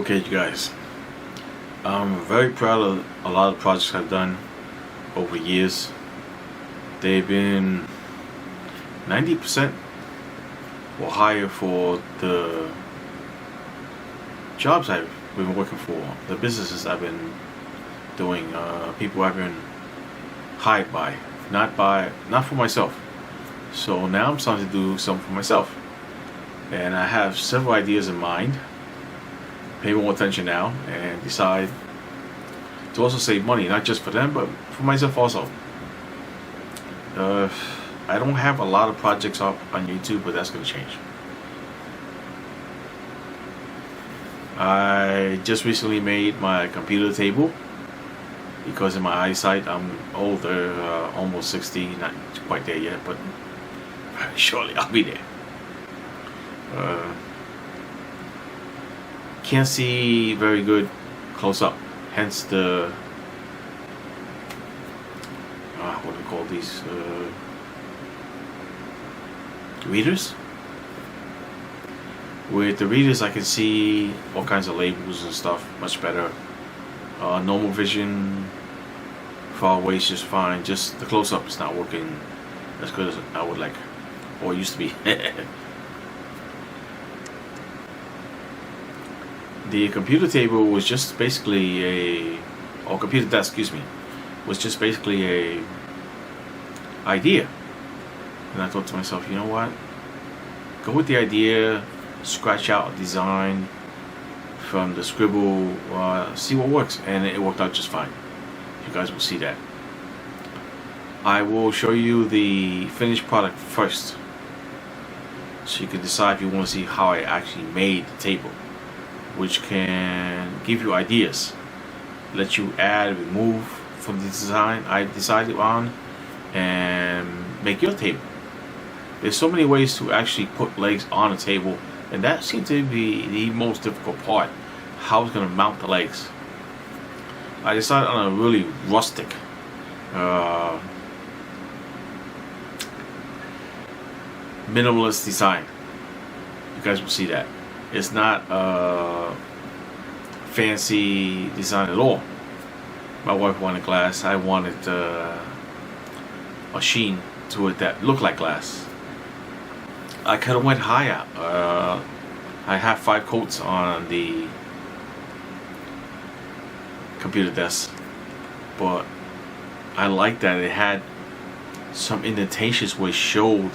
Okay, you guys, I'm very proud of a lot of projects I've done over years. They've been 90% or higher for the jobs I've been working for, the businesses I've been doing, people I've been hired by, not for myself. So now I'm starting to do something for myself, and I have several ideas in mind. Pay more attention now and decide to also save money, not just for them but for myself also. I don't have a lot of projects up on YouTube, but that's going to change. I just recently made my computer table because in my eyesight I'm older, almost 60, not quite there yet, but shortly I'll be there. Can't see very good close up, hence the what do we call these, readers. With the readers I can see all kinds of labels and stuff much better. Normal vision far away is just fine, just the close-up is not working as good as I would like, or it used to be. The computer table was just basically or computer desk, excuse me, was just basically a idea. And I thought to myself, you know what? Go with the idea, scratch out a design from the scribble, see what works, and it worked out just fine. You guys will see that. I will show you the finished product first, so you can decide if you want to see how I actually made the table, which can give you ideas, let you add, remove from the design I decided on, and make your table. There's so many ways to actually put legs on a table, and that seemed to be the most difficult part, how I was going to mount the legs. I decided on a really rustic, minimalist design. You guys will see that. It's not a fancy design at all. My wife wanted glass. I wanted a sheen to it that looked like glass. I kind of went higher. I have 5 coats on the computer desk, but I like that it had some indentations which showed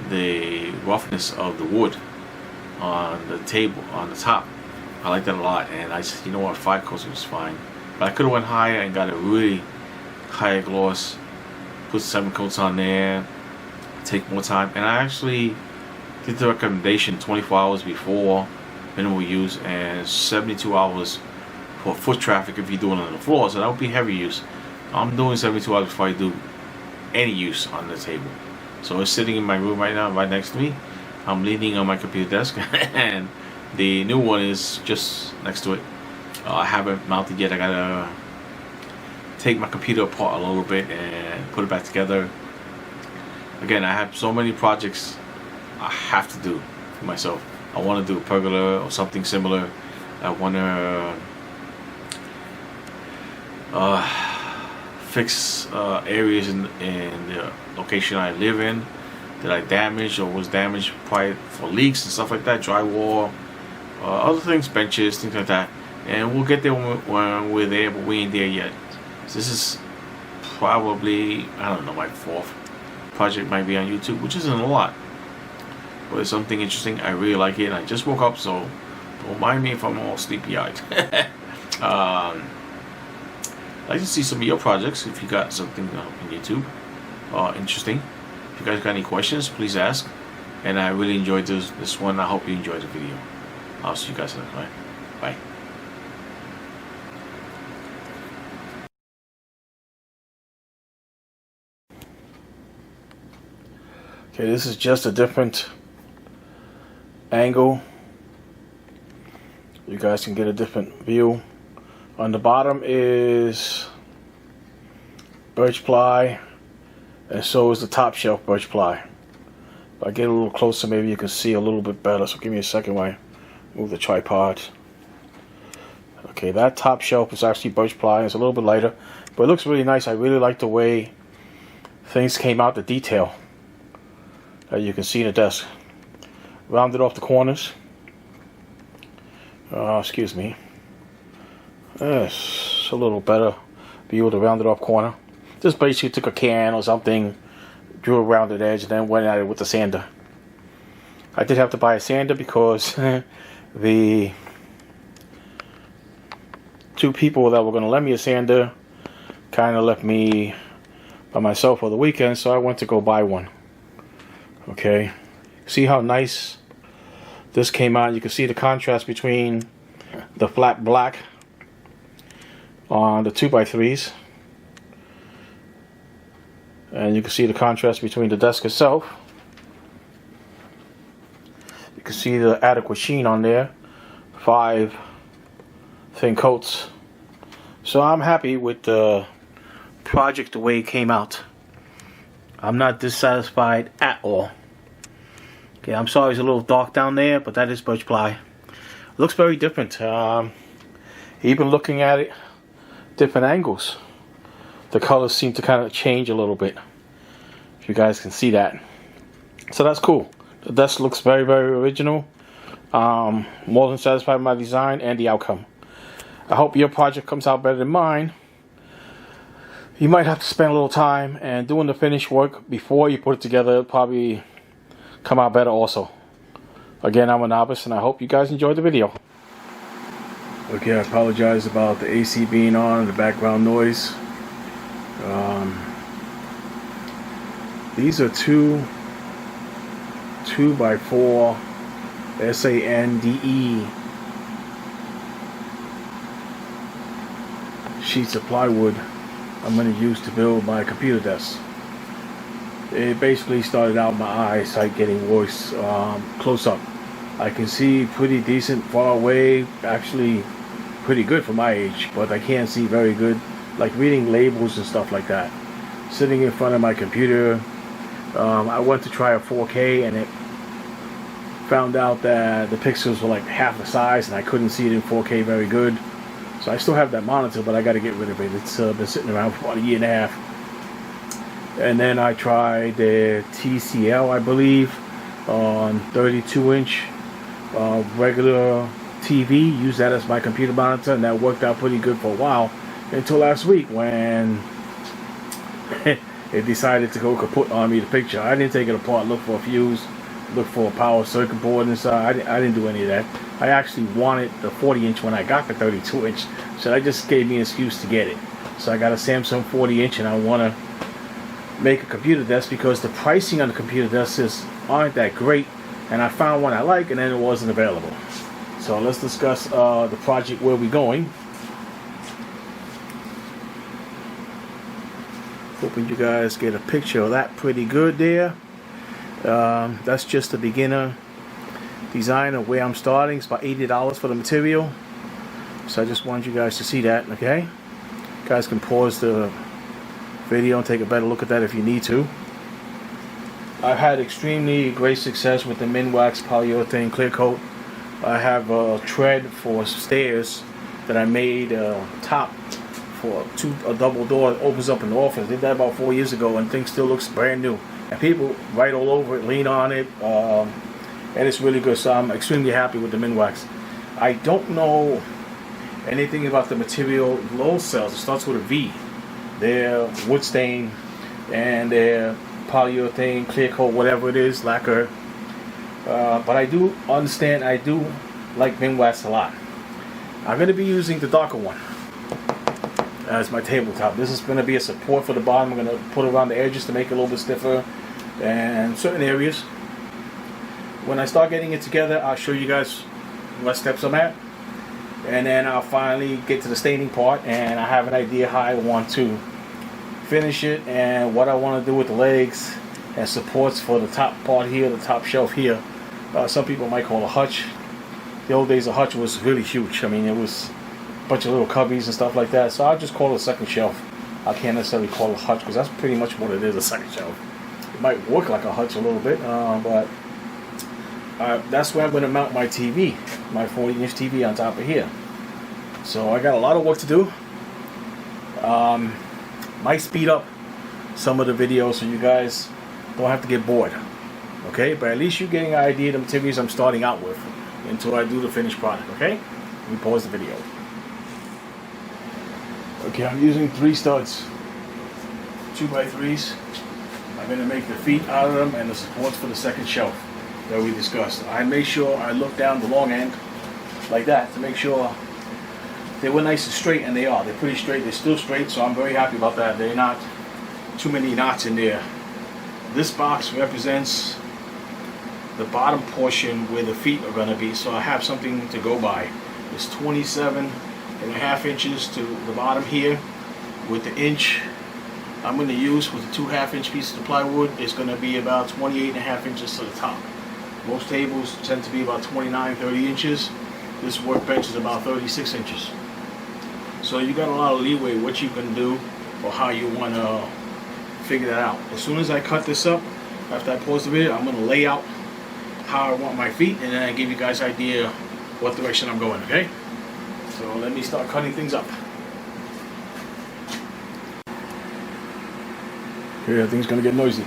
the roughness of the wood on the table on the top. I like that a lot, and I said, you know what, 5 coats was fine, but I could have went higher and got a really higher gloss, put 7 coats on there, take more time. And I actually did the recommendation 24 hours before minimal use and 72 hours for foot traffic if you're doing it on the floor, so that would be heavy use. I'm doing 72 hours before I do any use on the table. So it's sitting in my room right now, right next to me. I'm leaning on my computer desk, and the new one is just next to it. I haven't mounted yet. I gotta take my computer apart a little bit and put it back together. Again, I have so many projects I have to do for myself. I want to do a pergola or something similar. I want to fix areas in the location I live in that I damaged or was damaged prior for leaks and stuff like that, drywall, other things, benches, things like that. And we'll get there when we're there, but we ain't there yet. So this is probably, I don't know, my 4th project might be on YouTube, which isn't a lot, but it's something interesting. I really like it, and I just woke up, so don't mind me if I'm all sleepy-eyed. I'd like to see some of your projects if you got something on YouTube interesting. If you guys got any questions, please ask. And I really enjoyed this one. I hope you enjoyed the video. I'll see you guys next time. Bye. Okay, this is just a different angle. You guys can get a different view. On the bottom is birch ply, and so is the top shelf birch ply. If I get a little closer, maybe you can see a little bit better. So give me a second while I move the tripod. Okay, that top shelf is actually birch ply. It's a little bit lighter, but it looks really nice. I really like the way things came out, the detail that you can see in the desk. Rounded off the corners. Excuse me. It's a little better view of the rounded off corner. Just basically took a can or something, drew a rounded edge, and then went at it with the sander. I did have to buy a sander because the two people that were going to lend me a sander kind of left me by myself for the weekend, so I went to go buy one. Okay, see how nice this came out? You can see the contrast between the flat black on the 2x3s, and you can see the contrast between the desk itself. You can see the adequate sheen on there, 5 thin coats. So I'm happy with the project the way it came out. I'm not dissatisfied at all. Okay, I'm sorry it's a little dark down there, but that is birch ply. Looks very different. Even looking at it different angles, the colors seem to kind of change a little bit, if you guys can see that. So that's cool. The desk looks very, very original. More than satisfied with my design and the outcome. I hope your project comes out better than mine. You might have to spend a little time and doing the finished work before you put it together. It'll probably come out better also. Again, I'm a novice, and I hope you guys enjoyed the video. Okay, I apologize about the AC being on and the background noise. These are 2x4 SANDE sheets of plywood I'm going to use to build my computer desk. It basically started out my eyesight getting worse. Close up, I can see pretty decent far away, actually pretty good for my age, but I can't see very good, like reading labels and stuff like that. Sitting in front of my computer, I went to try a 4K, and it found out that the pixels were like half the size, and I couldn't see it in 4K very good. So I still have that monitor, but I got to get rid of it. It's been sitting around for about a year and a half. And then I tried the TCL, I believe, on 32-inch regular TV. Used that as my computer monitor, and that worked out pretty good for a while, until last week when it decided to go kaput on me, the picture. I didn't take it apart, look for a fuse, look for a power circuit board inside. I didn't do any of that. I actually wanted the 40-inch when I got the 32-inch, so that just gave me an excuse to get it. So I got a Samsung 40-inch, and I want to make a computer desk because the pricing on the computer desks aren't that great, and I found one I like, and then it wasn't available. So let's discuss the project, where we're going. Hoping you guys get a picture of that pretty good there. That's just the beginner design of where I'm starting. It's about $80 for the material. So I just wanted you guys to see that, okay? You guys can pause the video and take a better look at that if you need to. I've had extremely great success with the Minwax polyurethane clear coat. I have a tread for stairs that I made top for a double door that opens up in the office. I did that about 4 years ago, and things still looks brand new. And people write all over it, lean on it, and it's really good. So I'm extremely happy with the Minwax. I don't know anything about the material. Low cells, it starts with a V. They're wood stain, and they're polyurethane, clear coat, whatever it is, lacquer. But I do understand, I do like Minwax a lot. I'm going to be using the darker one as my tabletop. This is going to be a support for the bottom. I'm going to put it around the edges to make it a little bit stiffer and certain areas. When I start getting it together, I'll show you guys what steps I'm at, and then I'll finally get to the staining part, and I have an idea how I want to finish it and what I want to do with the legs and supports for the top part here, the top shelf here. Some people might call it a hutch. The old days, a hutch was really huge. I mean, it was a bunch of little cubbies and stuff like that. So I'll just call it a second shelf. I can't necessarily call it a hutch because that's pretty much what it is, a second shelf. It might look like a hutch a little bit, but that's where I'm going to mount my TV, my 40-inch TV on top of here. So I got a lot of work to do. Might speed up some of the videos so you guys don't have to get bored. Okay, but at least you're getting an idea of the materials I'm starting out with until I do the finished product. Okay, let me pause the video. Okay, I'm using 3 studs, 2x3s. I'm going to make the feet out of them and the supports for the second shelf that we discussed. I made sure I looked down the long end like that to make sure they were nice and straight, and they are. They're pretty straight. They're still straight, so I'm very happy about that. They're not too many knots in there. This box represents the bottom portion where the feet are going to be, so I have something to go by. It's 27.5 inches to the bottom here, with the inch I'm going to use with the 2 1/2-inch pieces of plywood. It's going to be about 28.5 inches to the top. Most tables tend to be about 29-30 inches. This workbench is about 36 inches. So you got a lot of leeway what you can do or how you want to figure that out. As soon as I cut this up, after I pause the video, I'm going to lay out how I want my feet, and then I give you guys an idea what direction I'm going, okay? So let me start cutting things up. Okay, everything's going to get noisy.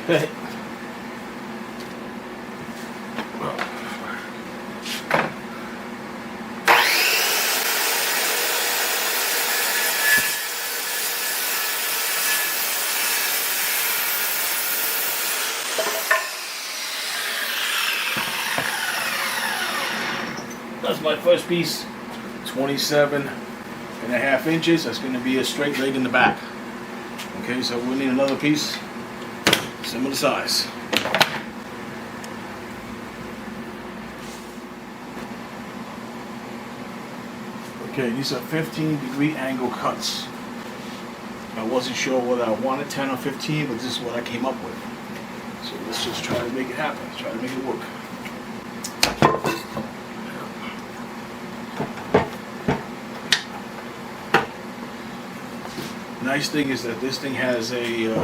That's my first piece, 27.5 inches. That's going to be a straight leg in the back. Okay, so we'll need another piece, similar size. Okay, these are 15-degree angle cuts. I wasn't sure whether I wanted 10 or 15, but this is what I came up with. So let's just try to make it happen, try to make it work. Nice thing is that this thing has a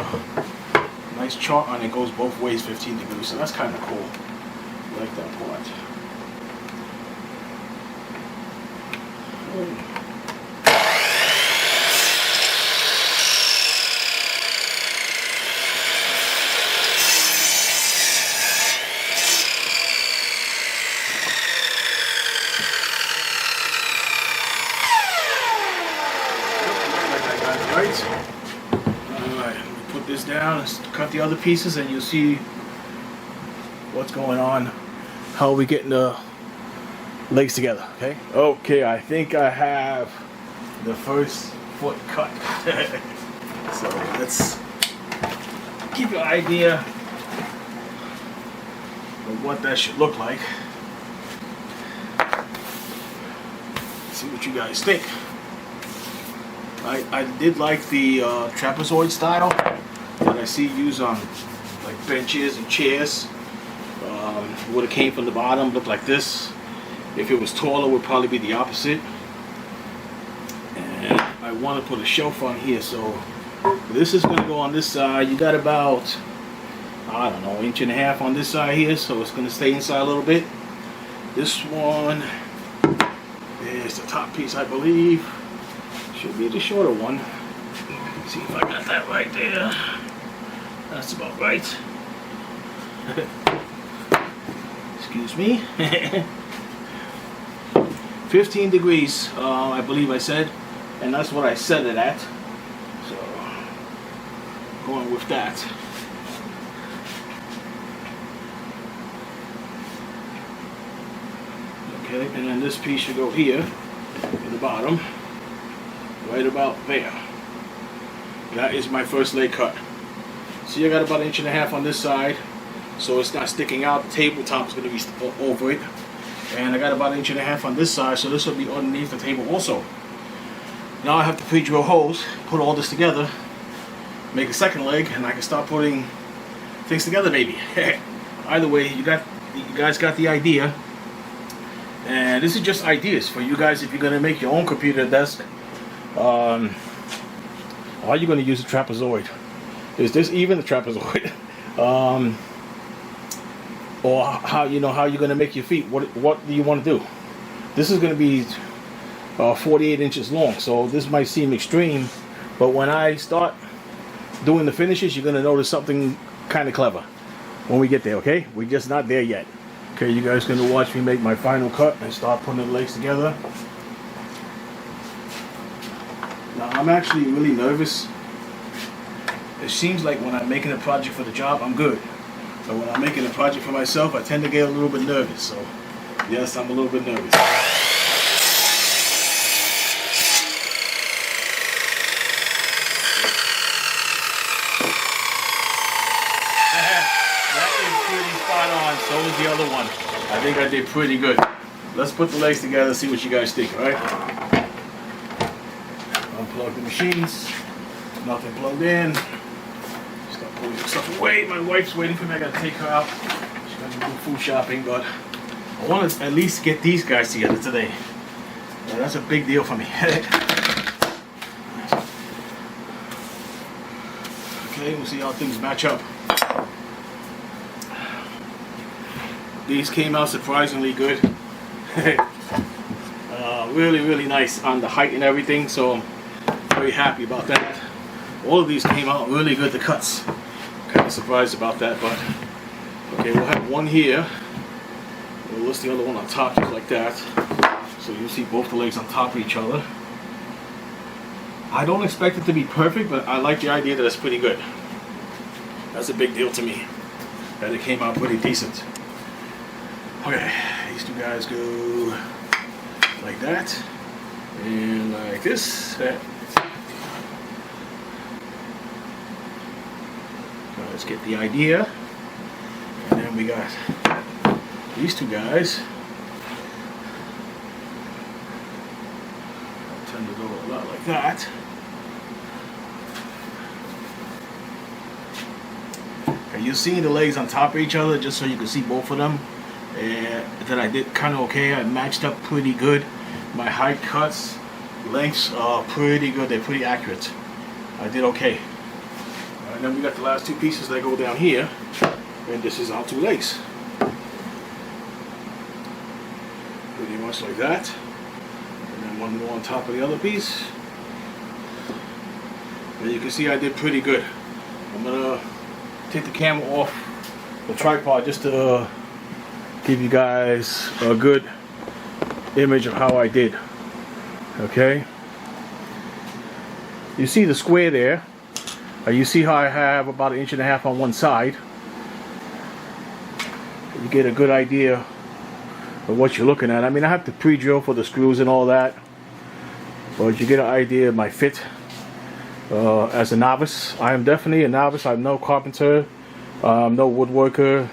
nice chart on it, goes both ways, 15 degrees, so that's kind of cool. I like that part. Alright, put this down, let's cut the other pieces and you'll see what's going on, how we getting the legs together, okay? Okay, I think I have the first foot cut. So let's give you an idea of what that should look like. See what you guys think. I did like the trapezoid style that I see used on like benches and chairs. Would have came from the bottom, looked like this. If it was taller, it would probably be the opposite. And I want to put a shelf on here, so this is going to go on this side. You got about, I don't know, 1.5 inches on this side here, so it's going to stay inside a little bit. This one is the top piece, I believe. Should be the shorter one. See if I got that right there. That's about right. Excuse me. 15 degrees, I believe I said, and that's what I set it at. So, going with that. Okay, and then this piece should go here at the bottom. Right about there. That is my first leg cut. See, I got about 1.5 inches on this side, so it's not sticking out. The tabletop is going to be over it. And I got about 1.5 inches on this side, so this will be underneath the table also. Now I have to pre-drill holes, put all this together, make a second leg, and I can start putting things together, maybe. Either way, you guys got the idea. And this is just ideas for you guys if you're going to make your own computer desk. Are you going to use a trapezoid? Is this even a trapezoid? Or how you're going to make your feet? What do you want to do? This is going to be 48 inches long. So this might seem extreme, but when I start doing the finishes, you're gonna notice something kind of clever when we get there. Okay, we're just not there yet. Okay, you guys gonna watch me make my final cut and start putting the legs together. Now I'm actually really nervous. It seems like when I'm making a project for the job, I'm good, but when I'm making a project for myself, I tend to get a little bit nervous. So yes, I'm a little bit nervous. So is the other one. I think I did pretty good. Let's put the legs together and see what you guys think, alright? Unplug the machines. Nothing plugged in. Start putting the stuff away. My wife's waiting for me. I gotta take her out. She's gonna do food shopping, but I want to at least get these guys together today. Yeah, that's a big deal for me. Okay, we'll see how things match up. These came out surprisingly good. Really, really nice on the height and everything, so I'm very happy about that. All of these came out really good, the cuts. Kind of surprised about that, but okay, we'll have one here. We'll list the other one on top just like that. So you'll see both the legs on top of each other. I don't expect it to be perfect, but I like the idea that it's pretty good. That's a big deal to me, that it came out pretty decent. Okay, these two guys go like that, and like this. So let's get the idea. And then we got these two guys. I'll tend to go a lot like that. And you'll see the legs on top of each other just so you can see both of them. That I did kind of okay. I matched up pretty good. My height cuts, lengths are pretty good. They're pretty accurate. I did okay. And then we got the last two pieces that go down here, and this is our two legs. Pretty much like that. And then one more on top of the other piece. And you can see I did pretty good. I'm gonna take the camera off the tripod just to give you guys a good image of how I did. Okay, you see the square there. You see how I have about 1.5 inches on one side. You get a good idea of what you're looking at. I mean, I have to pre-drill for the screws and all that, but you get an idea of my fit as a novice. I am definitely a novice. I'm no carpenter, no woodworker.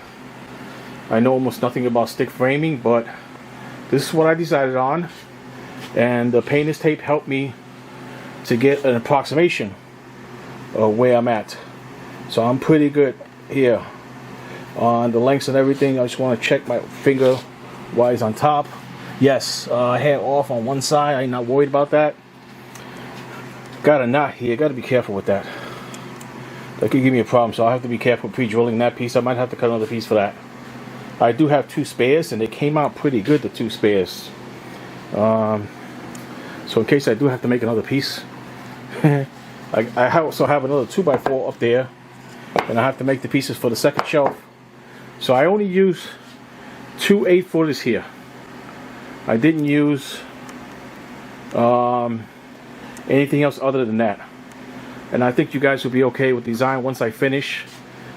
I know almost nothing about stick framing, but this is what I decided on, and the painter's tape helped me to get an approximation of where I'm at. So I'm pretty good here on the lengths and everything. I just want to check my finger wise on top. Yes, I had off on one side. I'm not worried about that. Got a knot here. Got to be careful with that. That could give me a problem, so I have to be careful pre-drilling that piece. I might have to cut another piece for that. I do have two spares, and they came out pretty good, the two spares. So in case I do have to make another piece, I also have another 2x4 up there, and I have to make the pieces for the second shelf. So I only use two 8-footers here. I didn't use anything else other than that. And I think you guys will be okay with the design once I finish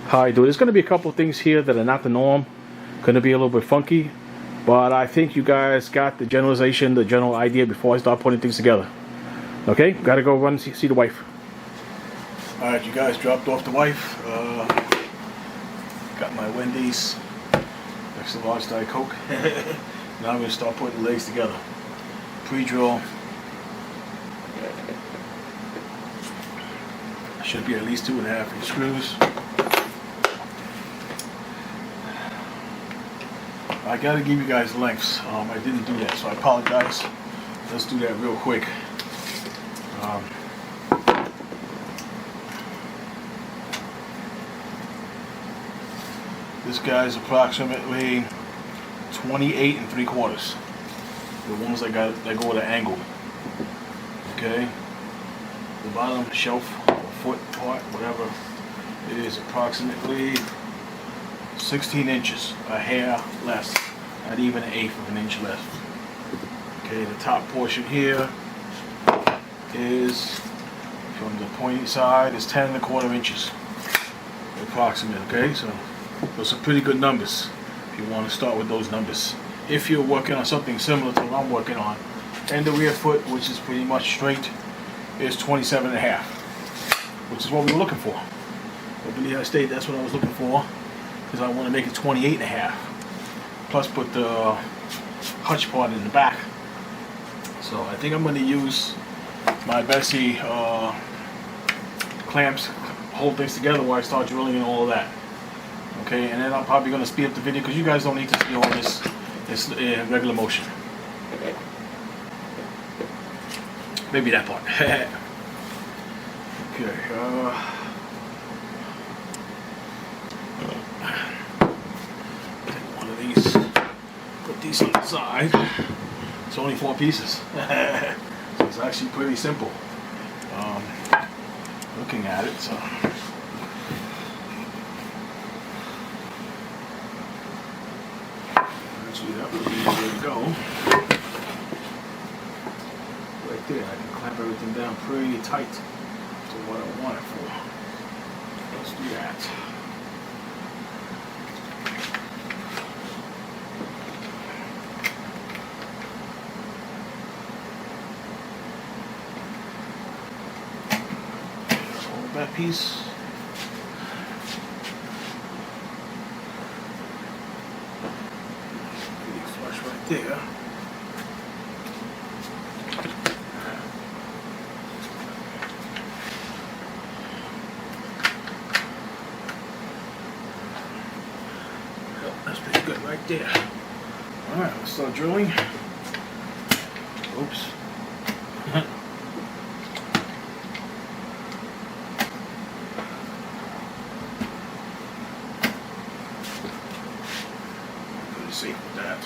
how I do it. There's going to be a couple of things here that are not the norm. Going to be a little bit funky, but I think you guys got the generalization, the general idea before I start putting things together. Okay, gotta go run and see the wife. Alright, you guys, dropped off the wife. Got my Wendy's extra large Diet Coke. Now I'm going to start putting the legs together. Pre-drill. Should be at least 2.5 inch screws. I gotta give you guys lengths. I didn't do that, so I apologize. Let's do that real quick. This guy's approximately 28 3/4. The ones that go at an angle. Okay, the bottom shelf or foot part, whatever it is, approximately 16 inches, a hair less, not even an eighth of an inch less. Okay, the top portion here is, from the pointy side, is 10 1/4 inches, approximate. Okay, so those are pretty good numbers if you want to start with those numbers. If you're working on something similar to what I'm working on, and the rear foot, which is pretty much straight, is 27 1/2, which is what we were looking for. I believe I stated that's what I was looking for, because I want to make it 28 1/2, plus put the hutch part in the back. So I think I'm going to use my Bessie clamps, hold things together while I start drilling and all of that. Okay, and then I'm probably going to speed up the video because you guys don't need to see all this in regular motion. Maybe that part. Okay, take one of these, put these on the side. It's only 4 pieces. So it's actually pretty simple. Looking at it, so. Actually, that would be the way to go. Right there, I can clamp everything down pretty tight to what I want it for. Let's do that. Hold that piece. Pretty flush right there. That's pretty good right there. Alright, let's start drilling. Oops. Pretty safe with that.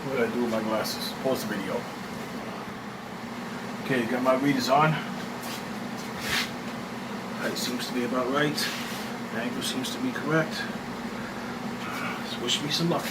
What did I do with my glasses? Pause the video. Okay, got my readers on. Height seems to be about right. Angle seems to be correct. Let's wish me some luck.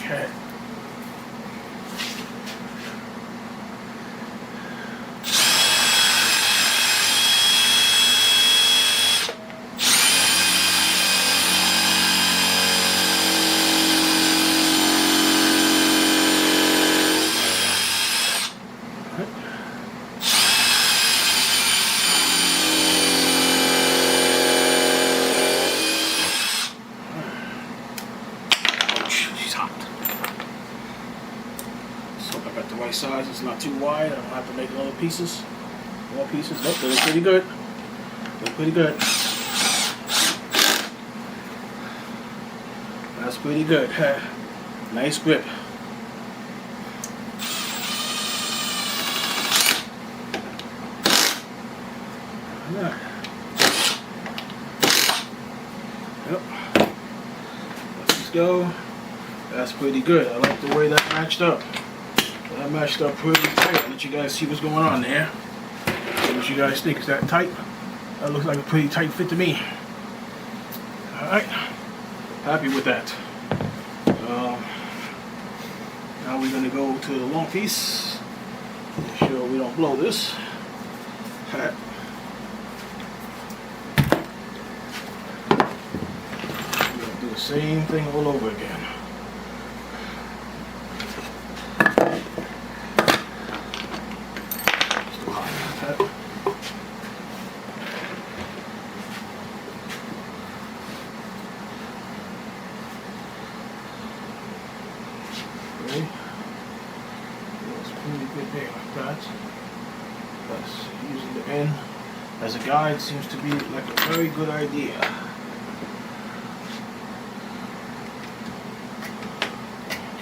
Got the right size, it's not too wide. I don't have to make other pieces. More pieces. Nope, they look pretty good. Look pretty good. That's pretty good. Nice grip. Yep. Let's go. That's pretty good. I like the way that matched up. That matched up pretty tight. Let you guys see what's going on there. See what you guys think. Is that tight? That looks like a pretty tight fit to me. Alright. Happy with that. Now we're going to go to the long piece. Make sure we don't blow this. We're going to do the same thing all over again. really good there like that. That's using the end as a guide seems to be like a very good idea.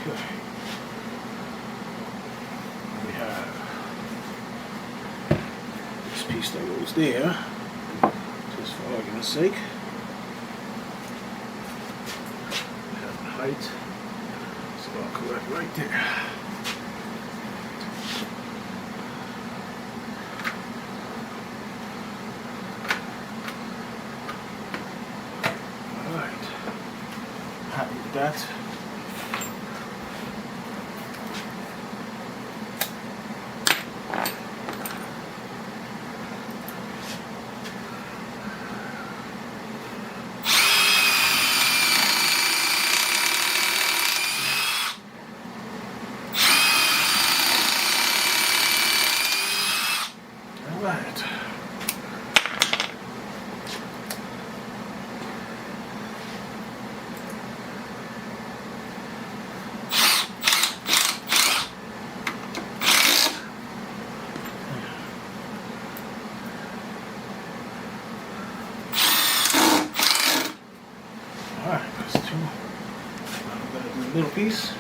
Okay. We have this piece that goes there, just for argument's sake. We have the height, so I'll correct right there. Happy with that. All right. Alright, that's two. Now we're going to do a little piece.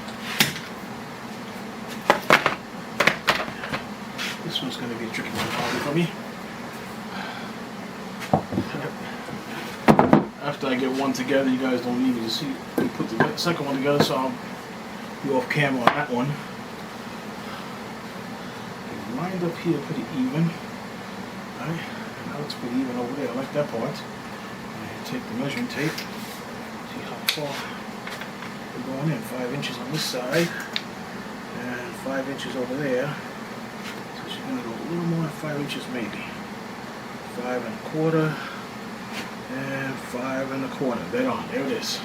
This one's going to be a tricky one probably for me. After I get one together, you guys don't need me to see me put the second one together, so I'll be off camera on that one. Lined up here pretty even. Alright, now it's pretty even over there. I like that part. And take the measuring tape. See how far we're going in. 5 inches on this side and 5 inches over there. So she's going to go a little more than 5 inches maybe. 5 1/4 and 5 1/4. Dead on. There it is.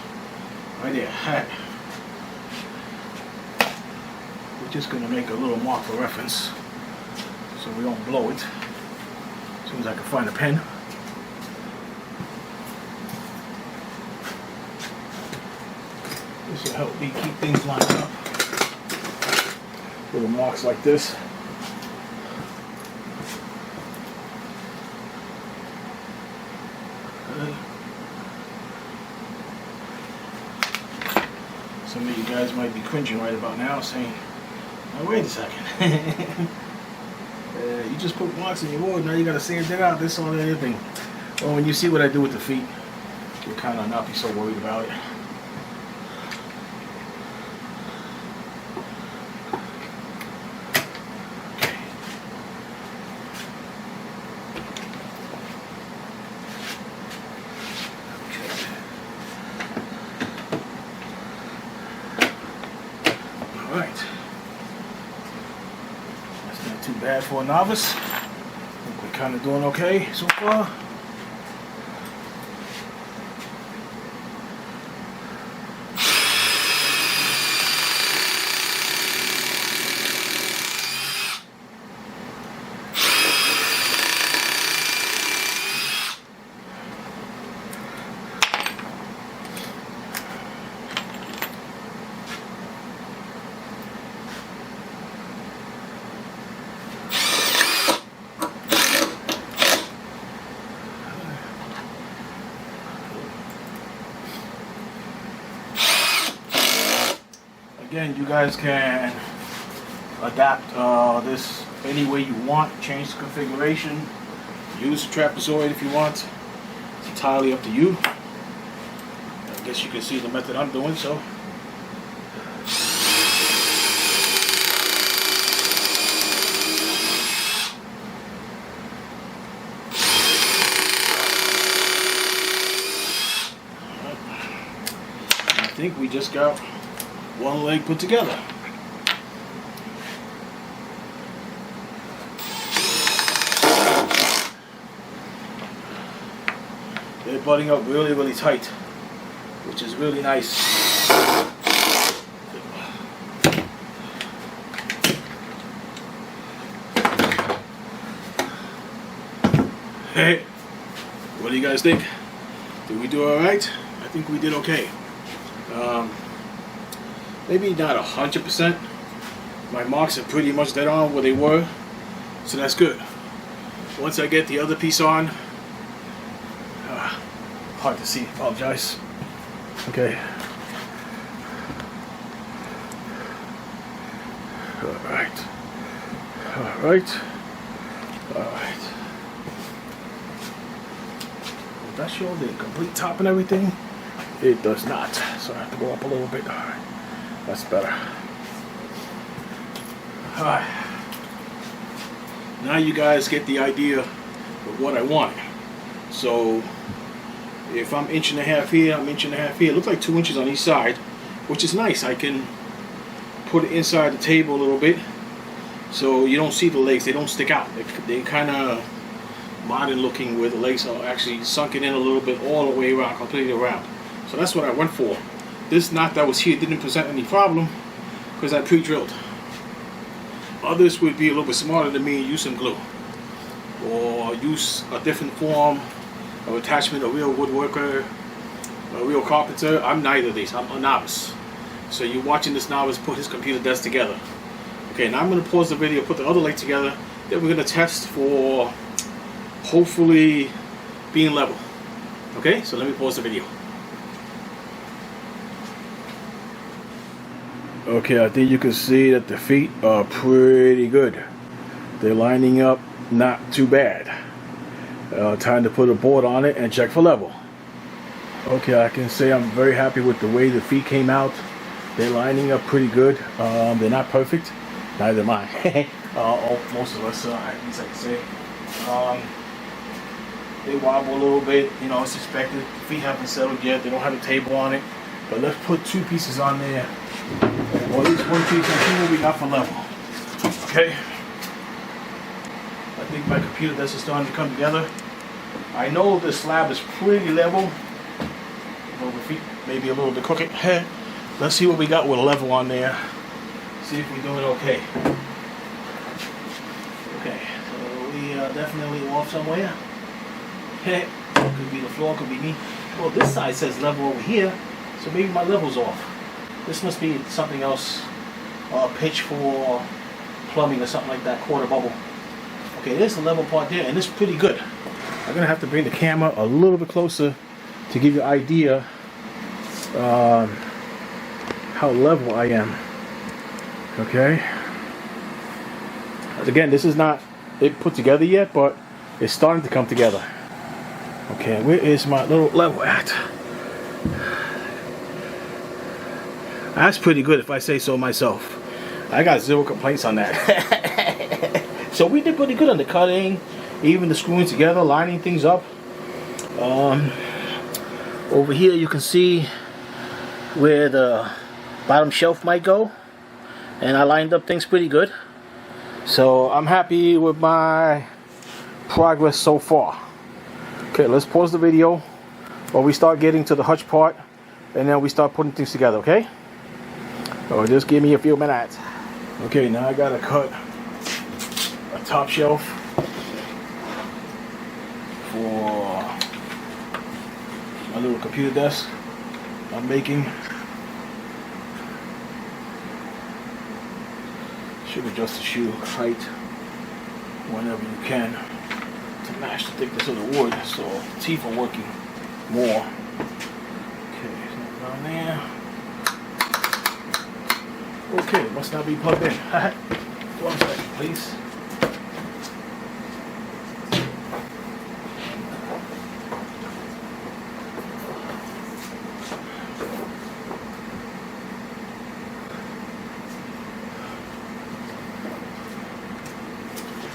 Right there. Hat. We're just going to make a little mark for reference so we don't blow it. As soon as I can find a pen. This will help me keep things lined up. Little marks like this. Some of you guys might be cringing right about now saying, "Now wait a second. You just put marks in your wood, now you gotta sand it out, this, on anything." Well, when you see what I do with the feet, you'll kind of not be so worried about it. Alright. That's not too bad for a novice. I think we're kind of doing okay so far. Again, you guys can adapt this any way you want, change the configuration, use the trapezoid if you want. It's entirely up to you. I guess you can see the method I'm doing, so. I think we just got one leg put together. They're butting up really, really tight, which is really nice. Hey, what do you guys think? Did we do all right? I think we did okay. Maybe not 100%, My marks are pretty much dead on where they were, so that's good. Once I get the other piece on, hard to see, apologize. Okay. Alright. Alright. Alright. Does that show the complete top and everything? It does not. So I have to go up a little bit. Alright. That's better. Alright. Now you guys get the idea of what I want. So if I'm 1.5 inches here, I'm 1.5 inches here. It looks like 2 inches on each side, which is nice. I can put it inside the table a little bit so you don't see the legs. They don't stick out. They're kind of modern looking where the legs are actually sunken in a little bit all the way around, completely around. So that's what I went for. This knot that was here didn't present any problem because I pre-drilled. Others would be a little bit smarter than me and use some glue or use a different form of attachment, a real woodworker, a real carpenter. I'm neither of these. I'm a novice. So you're watching this novice put his computer desk together. Okay, now I'm going to pause the video, put the other leg together. Then we're going to test for hopefully being level. Okay, so let me pause the video. Okay, I think you can see that the feet are pretty good. They're lining up not too bad. Time to put a board on it and check for level. Okay, I can say I'm very happy with the way the feet came out. They're lining up pretty good. They're not perfect. Neither am I. Most of us, at least I can say. They wobble a little bit. You know, it's expected. The feet haven't settled yet. They don't have a table on it. But let's put 2 pieces on there. Or at least 1 piece and see what we got for level. Okay. I think my computer desk is starting to come together. I know the slab is pretty level. Well, the feet maybe a little bit crooked. Let's see what we got with a level on there. See if we're doing okay. Okay, so we are definitely off somewhere. Okay, could be the floor, could be me. Well, this side says level over here, so maybe my level's off. This must be something else, pitch for plumbing or something like that, quarter bubble. Okay, there's the level part there, and it's pretty good. I'm gonna have to bring the camera a little bit closer to give you an idea how level I am. Okay. Again, this is not it put together yet, but it's starting to come together. Okay, where is my little level at? That's pretty good if I say so myself. I got 0 complaints on that. So we did pretty good on the cutting, even the screwing together, lining things up. Over here you can see where the bottom shelf might go, and I lined up things pretty good. So I'm happy with my progress so far. Okay, let's pause the video while we start getting to the hutch part, and then we start putting things together, okay? Or just give me a few minutes. Okay, now I gotta cut a top shelf for my little computer desk I'm making. Should adjust the shoe height whenever you can to match the thickness of the wood, so the teeth are working more. Okay, nothing down there. Okay, it must not be plugged in. 1 second, please.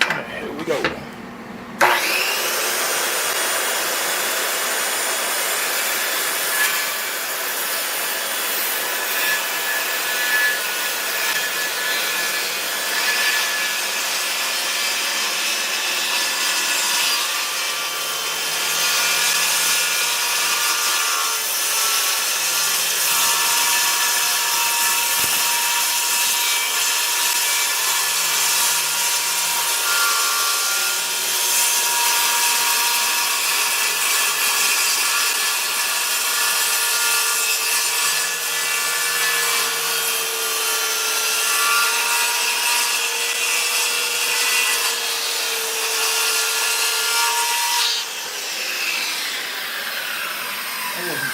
Alright, here we go.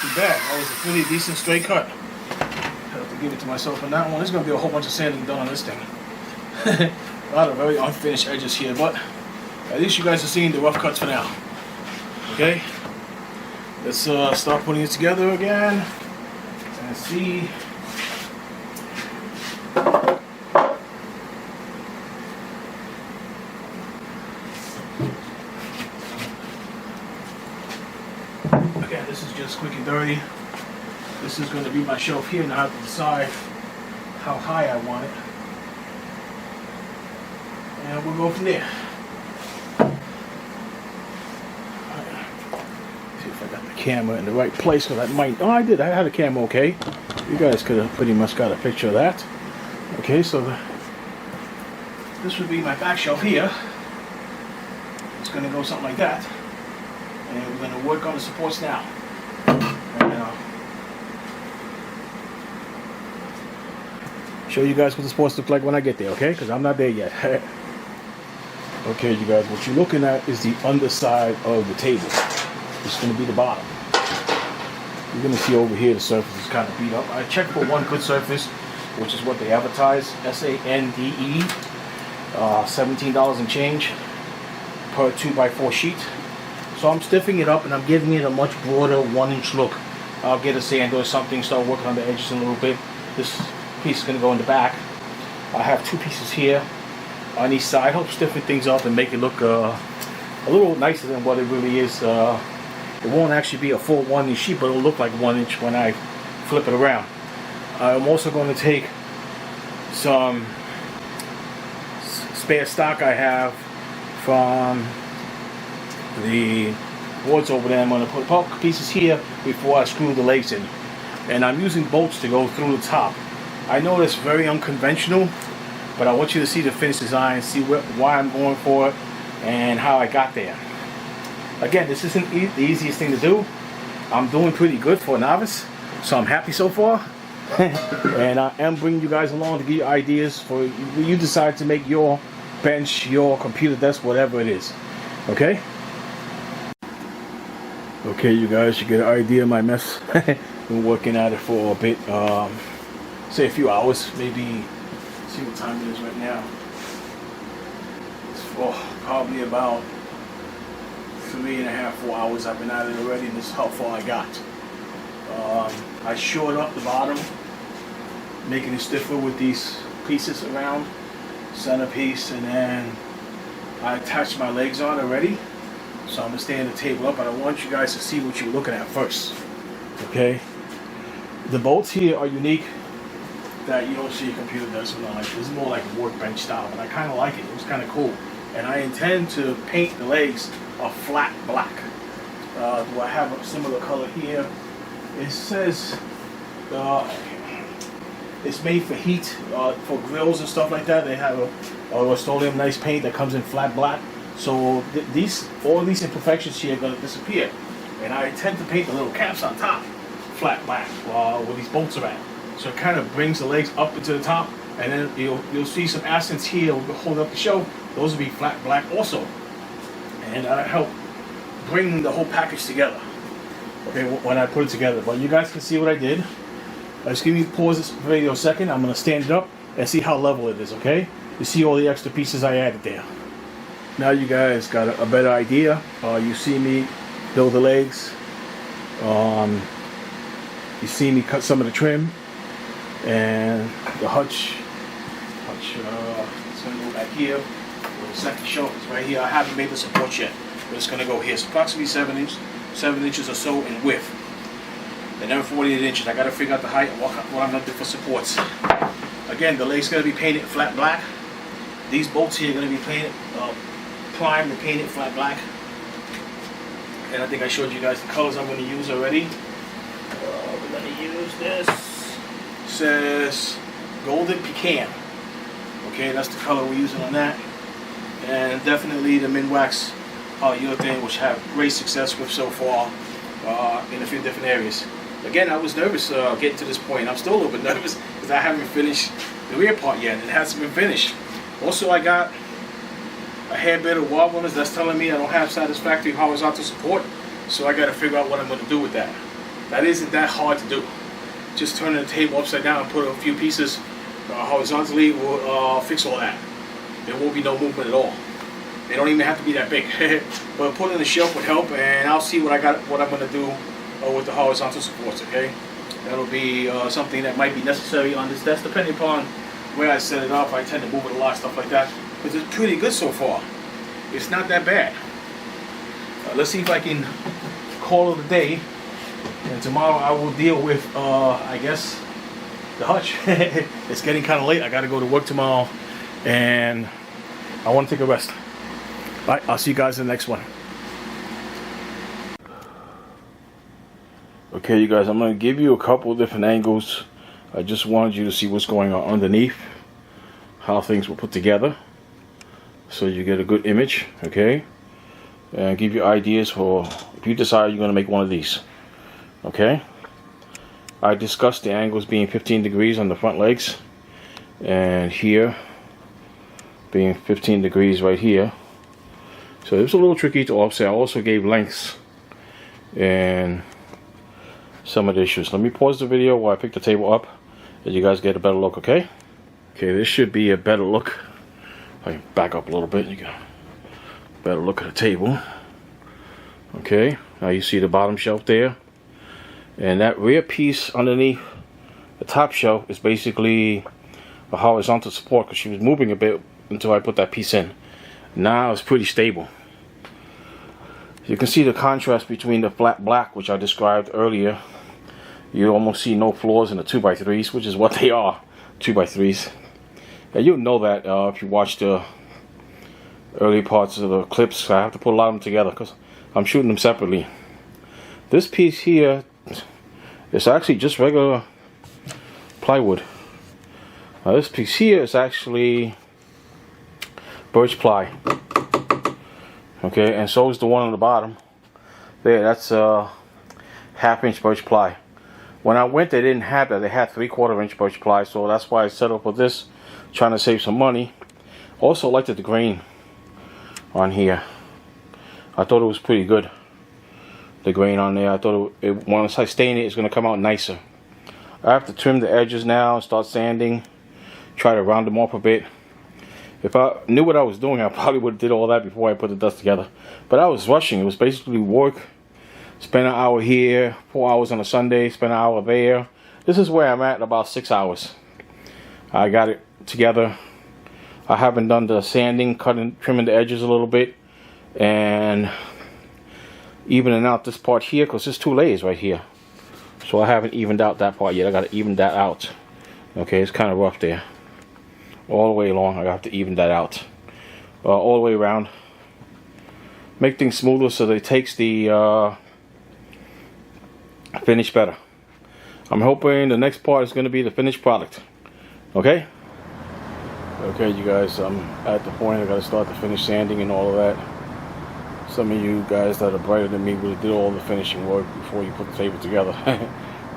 too bad. That was a pretty decent straight cut. I have to give it to myself on that one. There's going to be a whole bunch of sanding done on this thing. A lot of very unfinished edges here, but at least you guys are seeing the rough cuts for now. Okay? Let's start putting it together again and see. Again, this is just quick and dirty. This is going to be my shelf here, and I have to decide how high I want it. And we'll go from there. See if I got the camera in the right place, because I might. Oh, I did. I had a camera okay. You guys could have pretty much got a picture of that. Okay, so this would be my back shelf here. It's going to go something like that. And we're going to work on the supports now. Show you guys what the supports look like when I get there, okay? Because I'm not there yet. Okay, you guys, what you're looking at is the underside of the table. It's going to be the bottom. You're going to see over here the surface is kind of beat up. I checked for one good surface, which is what they advertise, SANDE, $17 and change per 2x4 sheet. So I'm stiffing it up and I'm giving it a much broader 1-inch look. I'll get a sander or something, start working on the edges a little bit. This piece is going to go in the back. I have 2 pieces here on each side. Help stiffen things up and make it look a little nicer than what it really is. It won't actually be a full 1-inch sheet, but it'll look like 1 inch when I flip it around. I'm also going to take some spare stock I have from the boards over there. I'm going to put a couple pieces here before I screw the legs in. And I'm using bolts to go through the top. I know that's very unconventional, but I want you to see the finished design, see why I'm going for it, and how I got there. Again, this isn't the easiest thing to do. I'm doing pretty good for a novice, so I'm happy so far. And I am bringing you guys along to give you ideas for you decide to make your bench, your computer desk, whatever it is. Okay? Okay, you guys, you get an idea of my mess. Been working at it for a bit, say a few hours, maybe. See what time it is right now. It's probably about 3.5, 4 hours I've been at it already, and this is how far I got. I shored up the bottom, making it stiffer with these pieces around, centerpiece, and then I attached my legs on already. So I'm going to stand the table up, but I want you guys to see what you're looking at first. Okay? The bolts here are unique that you don't see a computer does. Like, this is more like a workbench style, but I kind of like it. It was kind of cool. And I intend to paint the legs a flat black. Do I have a similar color here? It says it's made for heat, for grills and stuff like that. They have a Rust-Oleum nice paint that comes in flat black. So all these imperfections here are going to disappear. And I intend to paint the little caps on top flat black where these bolts are at. So it kind of brings the legs up into the top, and then you'll see some accents here hold up the shelf. Those will be flat black also. And help bring the whole package together. Okay, when I put it together. But you guys can see what I did. Just give me pause this video a second. I'm going to stand it up and see how level it is, okay? You see all the extra pieces I added there. Now you guys got a better idea. You see me build the legs. You see me cut some of the trim. And the hutch it's going to go back here. The second shelf is right here. I haven't made the support yet, but it's going to go here. It's approximately 7 inches or so in width. And then 48 inches. I got to figure out the height and what I'm going to do for supports. Again, the leg's going to be painted flat black. These bolts here are going to be painted, primed and painted flat black. And I think I showed you guys the colors I'm going to use already. We're going to use this. It says Golden Pecan. Okay, that's the color we're using on that. And definitely the Minwax polyurethane, which I have great success with so far in a few different areas. Again, I was nervous getting to this point. I'm still a little bit nervous because I haven't finished the rear part yet. It hasn't been finished. Also, I got a hair bit of wall runners that's telling me I don't have satisfactory horizontal support. So I got to figure out what I'm going to do with that. That isn't that hard to do. Just turning the table upside down and put a few pieces horizontally will fix all that. There won't be no movement at all. They don't even have to be that big. But putting the shelf would help, and I'll see what I'm going to do with the horizontal supports. Okay, that'll be something that might be necessary on this desk, depending upon where I set it up. I tend to move it a lot, stuff like that. But it's pretty good so far. It's not that bad. Let's see if I can call it a day. And tomorrow I will deal with, I guess, the hutch. It's getting kind of late. I got to go to work tomorrow, and I want to take a rest. All right, I'll see you guys in the next one. Okay, you guys, I'm going to give you a couple of different angles. I just wanted you to see what's going on underneath, how things were put together, so you get a good image, okay? And give you ideas for if you decide you're going to make one of these. Okay, I discussed the angles being 15 degrees on the front legs, and here being 15 degrees right here. So it was a little tricky to offset. I also gave lengths and some of the issues. Let me pause the video while I pick the table up, and you guys get a better look. Okay, this should be a better look. If I can back up a little bit, you get a better look at the table. Okay, now you see the bottom shelf there. And that rear piece underneath the top shelf is basically a horizontal support, because she was moving a bit until I put that piece in. Now it's pretty stable. You can see the contrast between the flat black, which I described earlier. You almost see no flaws in the 2x3s, which is what they are, 2x3s. And you'll know that if you watch the early parts of the clips. I have to put a lot of them together because I'm shooting them separately. This piece here, it's actually just regular plywood. Now this piece here is actually birch ply. Okay, and so is the one on the bottom. There, that's a 1/2 inch birch ply. When I went, they didn't have that. They had 3/4 inch birch ply, so that's why I set up with this, trying to save some money. Also liked the grain on here. I thought it was pretty good. The grain on there, I thought once I stain it, it's going to come out nicer. I have to trim the edges now and start sanding, try to round them off a bit. If I knew what I was doing, I probably would have did all that before I put the dust together. But I was rushing. It was basically work. Spend an hour here, 4 hours on a Sunday, spend an hour there. This is where I'm at in about 6 hours. I got it together. I haven't done the sanding, trimming the edges a little bit, and evening out this part here, because there's 2 layers right here. So I haven't evened out that part yet. I got to even that out. Okay, it's kind of rough there. All the way along, I have to even that out. All the way around. Make things smoother so that it takes the finish better. I'm hoping the next part is going to be the finished product. Okay? Okay, you guys, I'm at the point I got to start the finish sanding and all of that. Some of you guys that are brighter than me really did all the finishing work before you put the table together.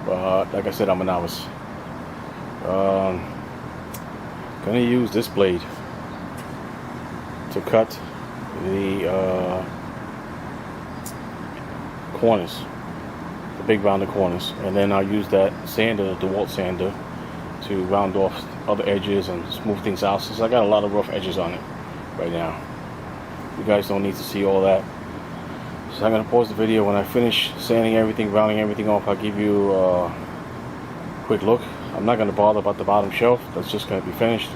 But like I said, I'm a novice. Gonna use this blade to cut the corners, the big rounded corners, and then I'll use that sander, the DeWalt sander, to round off other edges and smooth things out, since I got a lot of rough edges on it right now. You guys don't need to see all that. So I'm going to pause the video. When I finish sanding everything, rounding everything off, I'll give you a quick look. I'm not going to bother about the bottom shelf. That's just going to be finished.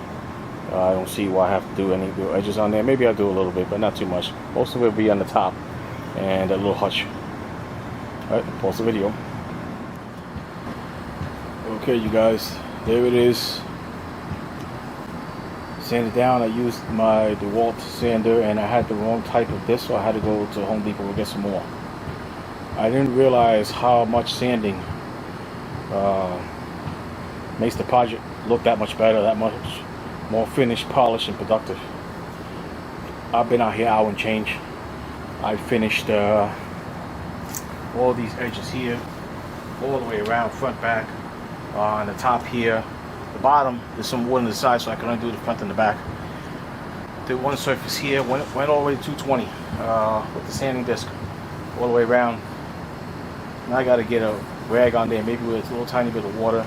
I don't see why I have to do any edges on there. Maybe I'll do a little bit, but not too much. Most of it will be on the top and a little hutch. Alright, pause the video. Okay, you guys, there it is. Sanded down. I used my DeWalt sander, and I had the wrong type of disc, so I had to go to Home Depot to get some more. I didn't realize how much sanding makes the project look that much better, that much more finished, polished, and productive. I've been out here an hour and change. I finished all these edges here, all the way around, front, back, on the top here. The bottom, there's some wood on the side, so I can only do the front and the back. Did one surface here, went all the way to 220 with the sanding disc, all the way around. Now I got to get a rag on there, maybe with a little tiny bit of water.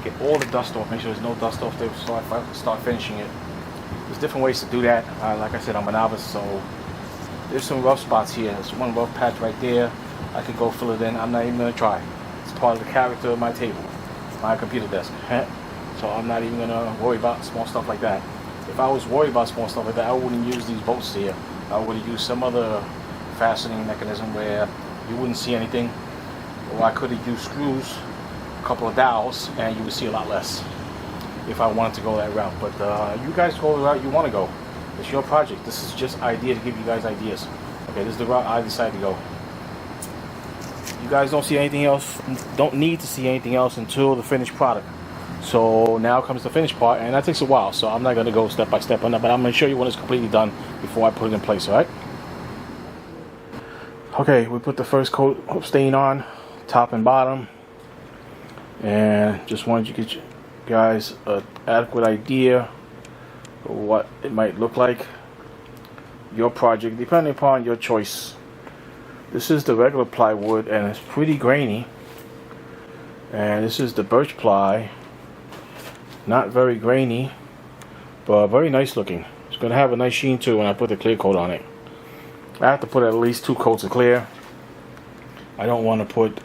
Get all the dust off, make sure there's no dust off there before I start finishing it. There's different ways to do that. Like I said, I'm a novice, so there's some rough spots here. There's one rough patch right there. I could go fill it in. I'm not even going to try. It's part of the character of my table, my computer desk. So I'm not even going to worry about small stuff like that. If I was worried about small stuff like that, I wouldn't use these bolts here. I would have used some other fastening mechanism where you wouldn't see anything. Or I could have used screws, a couple of dowels, and you would see a lot less if I wanted to go that route. But you guys go the route you want to go. It's your project. This is just idea to give you guys ideas. Okay, this is the route I decided to go. You guys don't see anything else, don't need to see anything else until the finished product. So now comes the finished part, and that takes a while, so I'm not going to go step by step on that, but I'm going to show you when it's completely done before I put it in place, alright? Okay, we put the first coat of stain on, top and bottom, and just wanted to get you guys an adequate idea of what it might look like. Your project, depending upon your choice. This is the regular plywood, and it's pretty grainy. And this is the birch ply. Not very grainy, but very nice looking. It's going to have a nice sheen too when I put the clear coat on it. I have to put at least 2 coats of clear. I don't want to put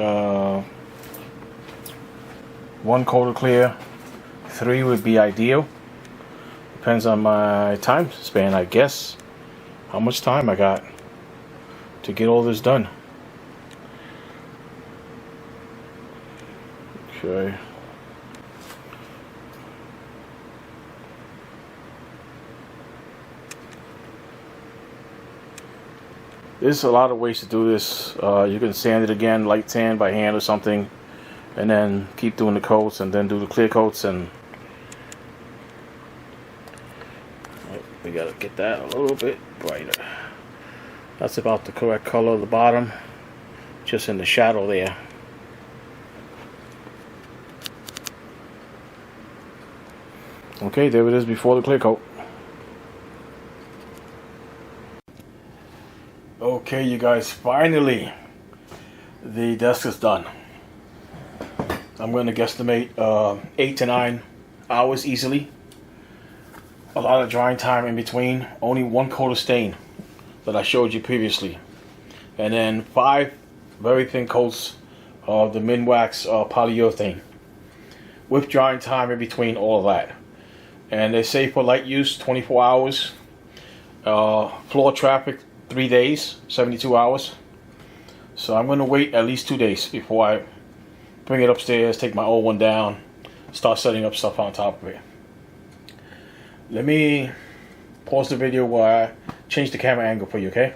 1 coat of clear. 3 would be ideal. Depends on my time span, I guess. How much time I got to get all this done. Okay. There's a lot of ways to do this. You can sand it again, light sand by hand or something, and then keep doing the coats, and then do the clear coats. And we gotta get that a little bit brighter. That's about the correct color of the bottom, just in the shadow there. Okay, there it is before the clear coat. Okay, you guys, finally the desk is done. I'm going to guesstimate 8 to 9 hours easily. A lot of drying time in between. Only 1 coat of stain that I showed you previously, and then 5 very thin coats of the Minwax polyurethane, with drying time in between all of that. And they say for light use 24 hours, floor traffic 3 days, 72 hours. So I'm going to wait at least 2 days before I bring it upstairs, take my old one down, start setting up stuff on top of it. Let me pause the video while I change the camera angle for you, okay?